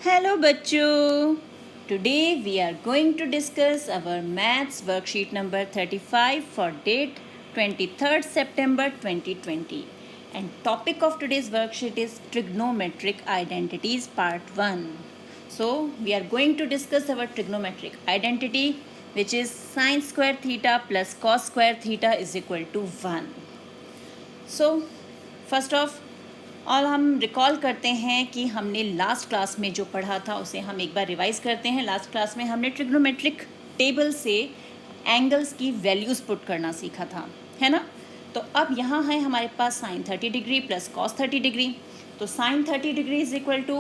Hello बच्चों, today we are going to discuss our maths worksheet number 35 for date 23rd September 2020 and topic of today's worksheet is trigonometric identities part 1. So we are going to discuss our trigonometric identity which is sin square theta plus cos square theta is equal to 1. So first of all हम recall करते हैं कि हमने last class में जो पढ़ा था उसे हम एक बार रिवाइज करते हैं. लास्ट क्लास में हमने ट्रिग्नोमेट्रिक टेबल से एंगल्स की वैल्यूज़ पुट करना सीखा था, है ना. तो अब यहाँ है हमारे पास sine 30 degree plus cos 30 degree. तो sine 30 degree is equal to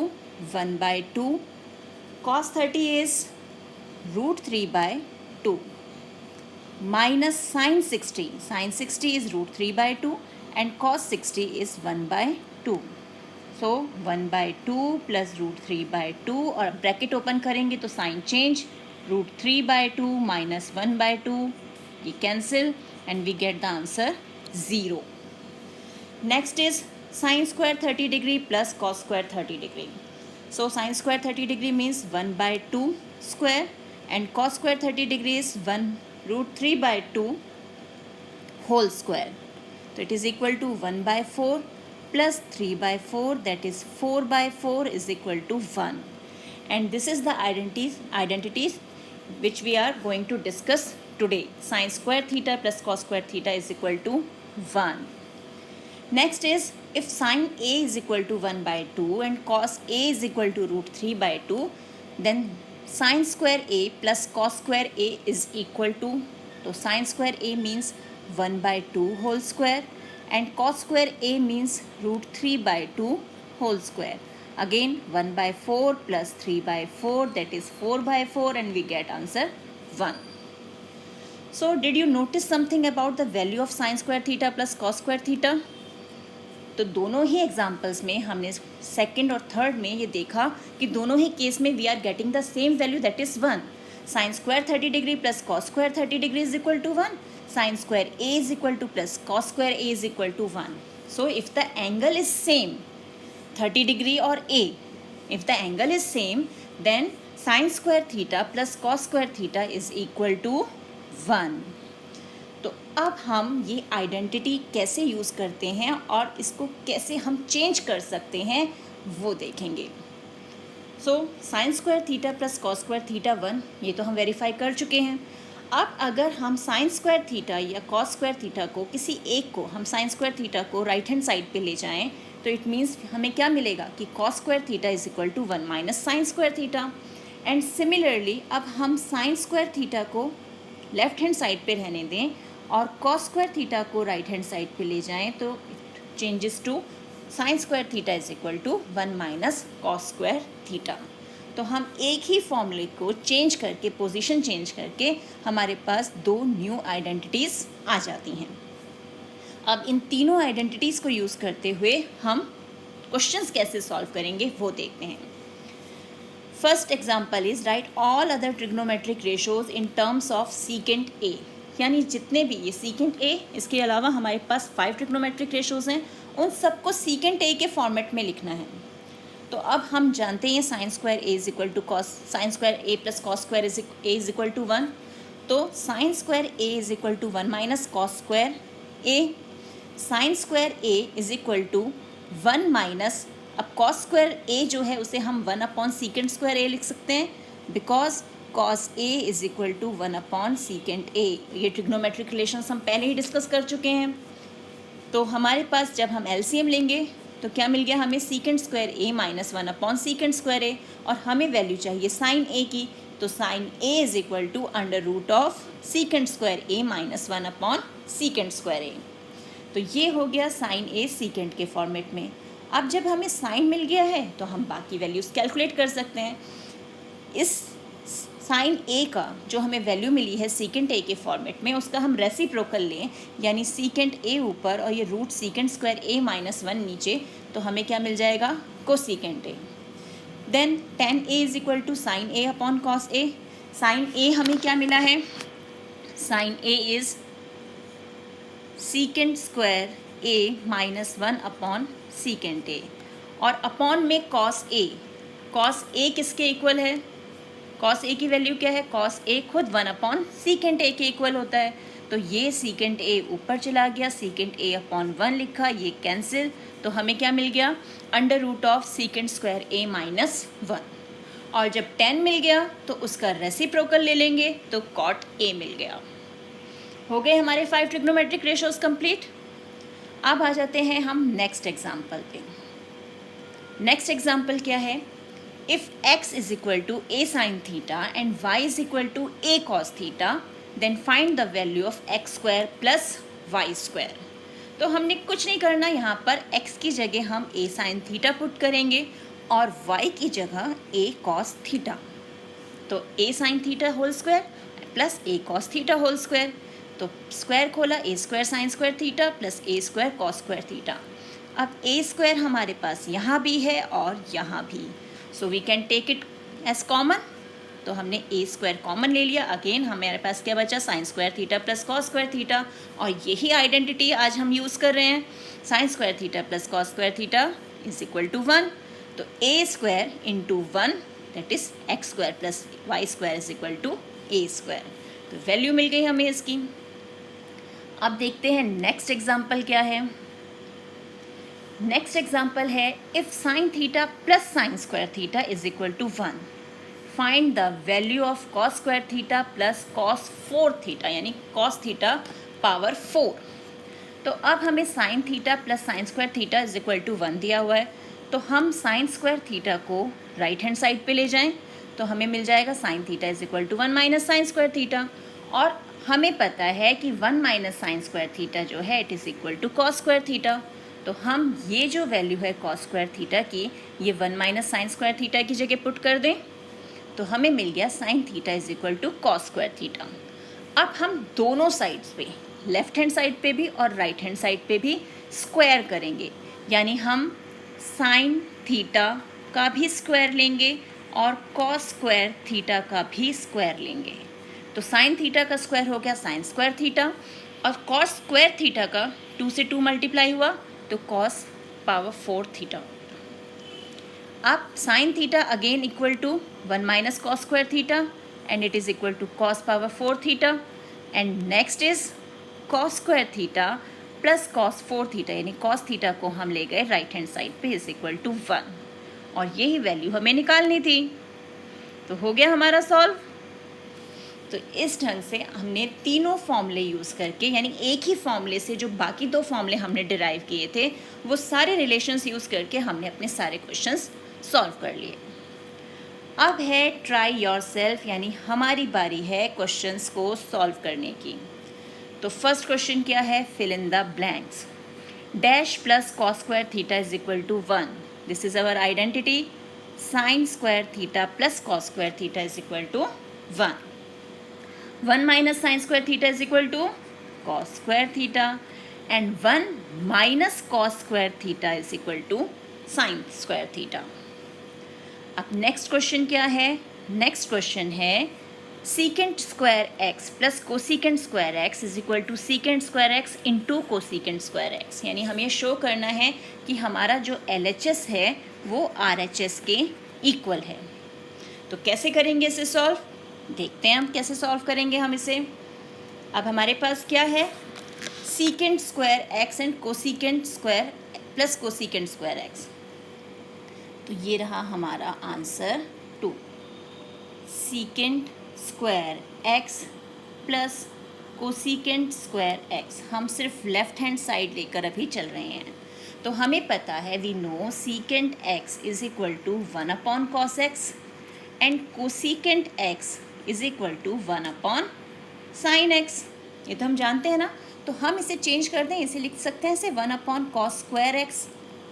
1/2, cos 30 is √3/2 minus sin 60 is √3/2 and cos 60 is 1/2. So 1/2 plus √3/2 और ब्रैकेट ओपन करेंगे तो साइन चेंज √3/2 minus 1/2 ये cancel and we get the answer 0. Next is sine square 30 degree plus cos square 30 degree. So sin square 30 degree means 1/2 square and cos square 30 degree is 1√3/2 whole square. So it is equal to 1/4 plus 3/4 that is 4/4 is equal to 1. And this is the identities which we are going to discuss today. Sin square theta plus cos square theta is equal to 1. Next is if sin A is equal to 1/2 and cos A is equal to √3/2 then sin square A plus cos square A is equal to, so sin square A means 1/2 whole square and cos square A means √3/2 whole square. Again 1/4 plus 3/4 that is 4/4 and we get answer 1. So did you notice something about the value of sin square theta plus cos square theta? तो दोनों ही examples में हमने second और third में ये देखा कि दोनों ही केस में we are getting the same value that is 1. Sine square 30 degree plus cos square 30 degree is equal to 1. Sine square A is equal to plus cos square A is equal to 1. So if the angle is same 30 degree और a, if the angle is same then sine square theta plus cos square theta is equal to 1. तो अब हम ये identity कैसे use करते हैं और इसको कैसे हम चेंज कर सकते हैं वो देखेंगे. So sine square theta plus cos square theta 1 ये तो हम वेरीफाई कर चुके हैं. अब अगर हम साइन स्क्वायर थीटा या कॉस स्क्वायर थीटा को किसी एक को हम साइन स्क्वायर थीटा को राइट हैंड साइड पे ले जाएं तो इट मीन्स हमें क्या मिलेगा कि cos square theta is equal to 1 minus sine square theta. And similarly अब हम साइन स्क्वायर थीटा को लेफ्ट हैंड साइड पे रहने दें और कॉस स्क्वायर थीटा को राइट हैंड साइड पे ले जाएं तो it changes to sine square theta is equal to 1 minus cos square theta. तो हम एक ही फॉर्मूले को चेंज करके पोजीशन चेंज करके हमारे पास दो न्यू आइडेंटिटीज़ आ जाती हैं. अब इन तीनों आइडेंटिटीज़ को यूज़ करते हुए हम क्वेश्चंस कैसे सॉल्व करेंगे वो देखते हैं. First example is right all other trigonometric ratios in terms of secant A. यानी जितने भी ये सीकेंट ए इसके अलावा हमारे पास 5 ट्रिग्नोमेट्रिक रेशोज़ हैं उन सबको सीकेंट ए के फॉर्मेट में लिखना है. तो अब हम जानते हैं sine square A is equal to cos sine square A plus cos square A is equal to 1. तो sine square A is equal to 1 minus cos square A. Sine square A is equal to 1 minus, अब cos square A जो है उसे हम 1 secant square ए लिख सकते हैं because cos A is equal to 1 secant A. ये ट्रिग्नोमेट्रिक रिलेशंस हम पहले ही डिस्कस कर चुके हैं. तो हमारे पास जब हम एलसीएम लेंगे तो क्या मिल गया हमें secant square A minus 1 secant square a और हमें वैल्यू चाहिए साइन ए की. तो sine a is equal to √ऑफ secant square A minus 1 secant square a. तो ये हो गया साइन ए सीकेंट के फॉर्मेट में. अब जब हमें साइन मिल गया है तो हम बाकी वैल्यूज़ कैलकुलेट कर सकते हैं. इस साइन ए का जो हमें वैल्यू मिली है सीकेंट ए के फॉर्मेट में उसका हम रेसिप्रोकल लें यानी सीकेंट ए ऊपर और ये रूट सीकेंट स्क्वायर ए माइनस 1 नीचे तो हमें क्या मिल जाएगा cosecant a. Then tan a is equal to sine a upon cos a. Sine a हमें क्या मिला है, sine a is secant square A minus 1 upon secant a और अपॉन में कॉस ए. कॉस ए किसके इक्वल है? Cos A की value क्या है? कॉस ए खुद 1/सीकेंट ए के इक्वल होता है। तो ये सीकेंट ए ऊपर चला गया, सीकेंट ए अपॉन 1 लिखा, ये कैंसिल, तो हमें क्या मिल गया? Under root of secant square A minus 1। और जब 10 मिल गया तो उसका रेसिप्रोकल ले लेंगे, तो कॉट ए मिल गया। हो गए हमारे 5 ट्रिग्नोमेट्रिक रेशोज कंप्लीट। अब आ जाते हैं हम नेक्स्ट एग्जाम्पल पे। नेक्स्ट एग्जाम्पल क्या है? If x is equal to a sin theta and y is equal to a cos theta, then find the value of x square plus Y square. तो हमने कुछ नहीं करना, यहाँ पर x की जगह हम a sin थीटा पुट करेंगे और y की जगह a cos थीटा। तो a sin theta whole square plus a cos theta whole square, तो स्क्वायर खोला, a square sine square theta plus a square cos square theta. अब a square हमारे पास यहाँ भी है और यहाँ भी, so we can take it as common. तो हमने a स्क्वायर कॉमन ले लिया, अगेन हमारे पास क्या बचा? Sine square theta plus cos square theta, और यही आइडेंटिटी आज हम यूज़ कर रहे हैं। Sine square theta plus cos square theta is equal to 1, तो a square into 1 that is X square plus Y square is equal to a square. तो value मिल गई हमें इसकी। अब देखते हैं नेक्स्ट एग्जाम्पल क्या है। नेक्स्ट एग्जाम्पल है if sine theta plus sine square theta is equal to 1, find the value of cos square theta plus cos 4 theta, यानी कॉस थीटा पावर 4। तो अब हमें sine theta plus sine square theta is equal to 1 दिया हुआ है, तो हम sine square theta को राइट हैंड साइड पे ले जाएं, तो हमें मिल जाएगा sine theta is equal to 1 minus sine square theta. और हमें पता है कि 1 माइनस साइन स्क्वायर थीटा जो है it is equal to cos square theta. तो हम ये जो वैल्यू है कॉस स्क्वायर थीटा की, ये 1 माइनस साइन स्क्वायर थीटा की जगह पुट कर दें, तो हमें मिल गया sine theta is equal to cos square theta. अब हम दोनों साइड्स पे, लेफ्ट हैंड साइड पे भी और राइट हैंड साइड पे भी स्क्वायर करेंगे, यानी हम साइन थीटा का भी स्क्वायर लेंगे और कॉस स्क्वायर थीटा का भी स्क्वायर लेंगे। तो साइन थीटा का स्क्वायर हो गया साइन स्क्वायर थीटा, और कॉस स्क्वायर थीटा का 2 से 2 मल्टीप्लाई हुआ तो कॉस पावर 4 थीटा। अब sine theta again equal to 1 minus cos square theta and it is equal to cos power 4 theta, and next is cos square theta plus cos 4 theta, यानी cos theta को हम ले गए right hand side पे is equal to 1, और यही value हमें निकालनी थी। तो हो गया हमारा सॉल्व। तो इस ढंग से हमने तीनों फॉर्मूले यूज़ करके, यानी एक ही फॉर्मूले से जो बाकी 2 फॉर्मूले हमने डिराइव किए थे, वो सारे रिलेशंस यूज़ करके हमने अपने सारे क्वेश्चंस सॉल्व कर लिए। अब है ट्राई योरसेल्फ, यानी हमारी बारी है क्वेश्चंस को सॉल्व करने की। तो फर्स्ट क्वेश्चन क्या है? Fill in the blanks. Dash plus cos square theta is equal to 1, this is our identity. Sine square theta plus cos square theta is equal to 1। 1 minus sin square theta is equal to cos square theta, and 1 minus cos square theta is equal to sin square theta. अब next question क्या है? Next question है secant square x plus cosecant square x is equal to secant square x into cosecant square x, यानी हमें ये show करना है कि हमारा जो LHS है वो RHS के इक्वल है। तो कैसे करेंगे इसे सॉल्व? देखते हैं हम कैसे सॉल्व करेंगे हम इसे। अब हमारे पास क्या है? Secant square x and cosecant square plus cosecant square X, तो ये रहा हमारा answer 2। Secant square x plus cosecant square x, हम सिर्फ लेफ्ट हैंड साइड लेकर अभी चल रहे हैं। तो हमें पता है, we know secant X is equal to 1 upon cos X and cosecant X is equal to 1 upon sine X, ये तो हम जानते हैं ना। तो हम इसे चेंज कर दें, इसे लिख सकते हैं इसे 1 upon cos square x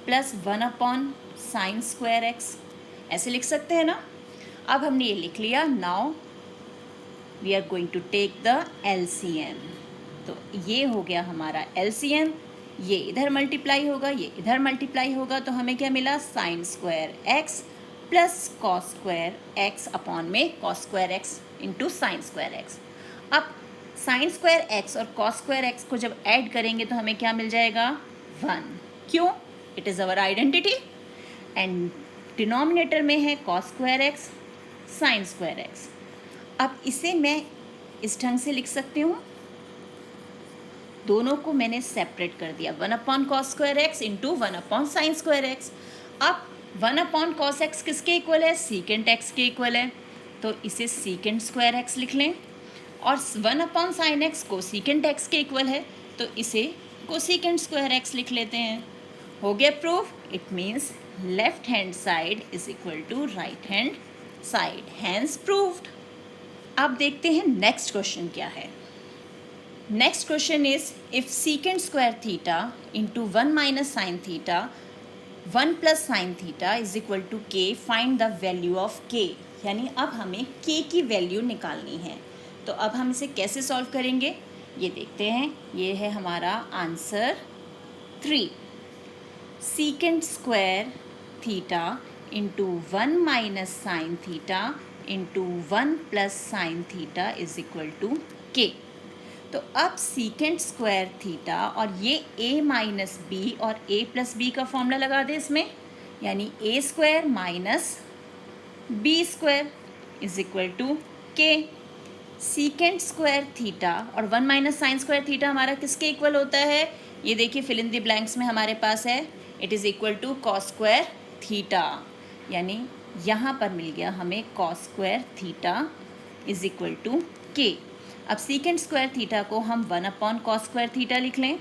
plus 1 upon sign square x, ऐसे लिख सकते हैं ना। अब हमने ये लिख लिया। Now we are going to take the LCM। तो ये हो गया हमारा LCM, ये इधर मल्टीप्लाई होगा, ये इधर मल्टीप्लाई होगा, तो हमें क्या मिला? Sine square x plus cos square x upon में cos square x into sine square x. अब साइन स्क्वायर एक्स और कॉस स्क्वायर एक्स को जब ऐड करेंगे तो हमें क्या मिल जाएगा? 1। क्यों? It is our identity. And denominator में है cos square x sign square x. अब इसे मैं इस ढंग से लिख सकती हूँ, दोनों को मैंने सेपरेट कर दिया, 1 cos square x into 1 sine square x. अब 1 कॉस एक्स किसके इक्वल है, सीकेंट एक्स के इक्वल है, तो इसे सीकेंट स्क्वायर एक्स लिख लें। और 1 साइन एक्स को सीकेंट एक्स के इक्वल है, तो इसे कोसीकेंट स्क्वायर एक्स लिख लेते हैं। हो गया proof. It means left hand side is equal to right hand side, hence proved. अब देखते हैं नेक्स्ट क्वेश्चन क्या है। Next question is if secant square theta into 1 minus sine theta 1 plus sine theta is equal to K, find the value of K. यानी अब हमें के की वैल्यू निकालनी है। तो अब हम इसे कैसे सॉल्व करेंगे ये देखते हैं। ये है हमारा answer 3। Secant square theta into 1 minus sine theta into 1 plus sine theta is equal to K. तो अब सीकेंट स्क्वायर थीटा और ये a माइनस बी और a प्लस बी का फॉर्मूला लगा दें इसमें, यानी a square minus B square is equal to K. Secant square theta और 1 माइनस साइन स्क्वायर थीटा हमारा किसके इक्वल होता है, ये देखिए फिल इन द ब्लैंक्स में हमारे पास है, it is equal to cos square theta. यानी यहाँ पर मिल गया हमें cos square theta is equal to K. अब सीकेंट स्क्वायर थीटा को हम 1 कॉस स्क्वायर थीटा लिख लें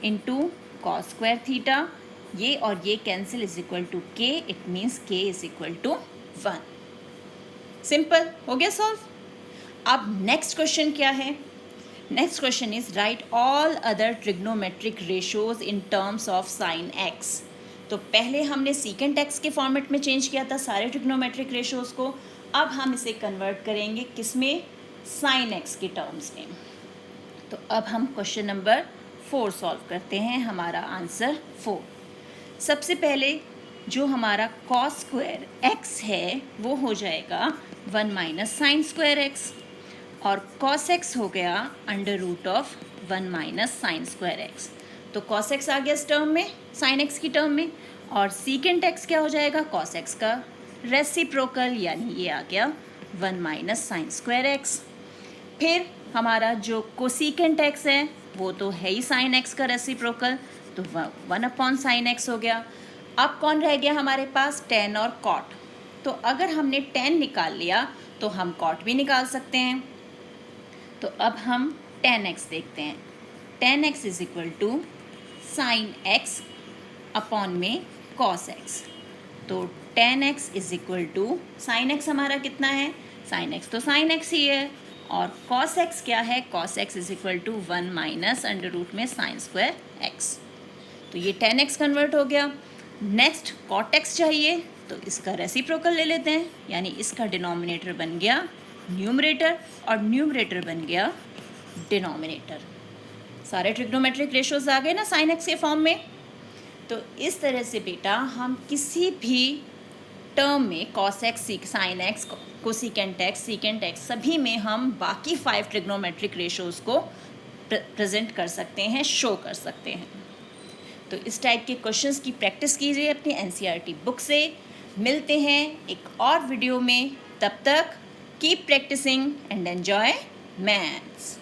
इंटू कॉस स्क्वायर थीटा, ये और ये कैंसिल इज इक्वल टू के, इट मीन्स के इज इक्वल टू 1। सिंपल, हो गया सॉल्व। अब नेक्स्ट क्वेश्चन क्या है। Next question is right all other trigonometric ratios in terms of sine X. तो पहले हमने सीकेंट एक्स के फॉर्मेट में चेंज किया था सारे ट्रिग्नोमेट्रिक रेशियोज को, अब हम इसे कन्वर्ट करेंगे किसमें, साइन एक्स के टर्म्स में। तो अब हम क्वेश्चन नंबर 4 सॉल्व करते हैं। हमारा आंसर 4। सबसे पहले जो हमारा कॉस स्क्वायर एक्स है वो हो जाएगा 1 माइनस साइन स्क्वायर एक्स, और कॉस एक्स हो गया under root of 1 minus sine square X. तो कॉस एक्स आ गया इस टर्म में, साइन एक्स की टर्म में, और सीकेंट एक्स क्या हो जाएगा, कॉस एक्स का रेसिप्रोकल, यानी ये आ गया 1 माइनस साइन स्क्वायर एक्स। फिर हमारा जो कोसीकेंट एक्स है वो तो है ही साइन एक्स का रेसिप्रोकल, तो 1 साइन एक्स हो गया। अब कौन रह गया हमारे पास, tan और cot। तो अगर हमने tan निकाल लिया तो हम cot भी निकाल सकते हैं। तो अब हम tan x देखते हैं। tan x is equal to sine X upon में cos x। तो tan x is equal to sine X हमारा कितना है, साइन एक्स तो साइन एक्स ही है, और cos x क्या है, cos x is equal to 1 minus under root में साइन स्क्वायर एक्स। तो ये tan x कन्वर्ट हो गया। नेक्स्ट cot x चाहिए, तो इसका रेसिप्रोकल ले लेते हैं, यानी इसका डिनोमिनेटर बन गया न्यूमरेटर और न्यूमरेटर बन गया डिनोमिनेटर। सारे ट्रिग्नोमेट्रिक रेशियोज आ गए ना साइन एक्स के फॉर्म में। तो इस तरह से बेटा हम किसी भी टर्म में cos x, sine x, cosecant x, secant x, सभी में हम बाकी 5 ट्रिग्नोमेट्रिक रेशियोज को प्रेजेंट कर सकते हैं, शो कर सकते हैं। तो इस टाइप के क्वेश्चंस की प्रैक्टिस कीजिए अपनी एनसीईआरटी बुक से। मिलते हैं एक और वीडियो में, तब तक keep practicing and enjoy maths.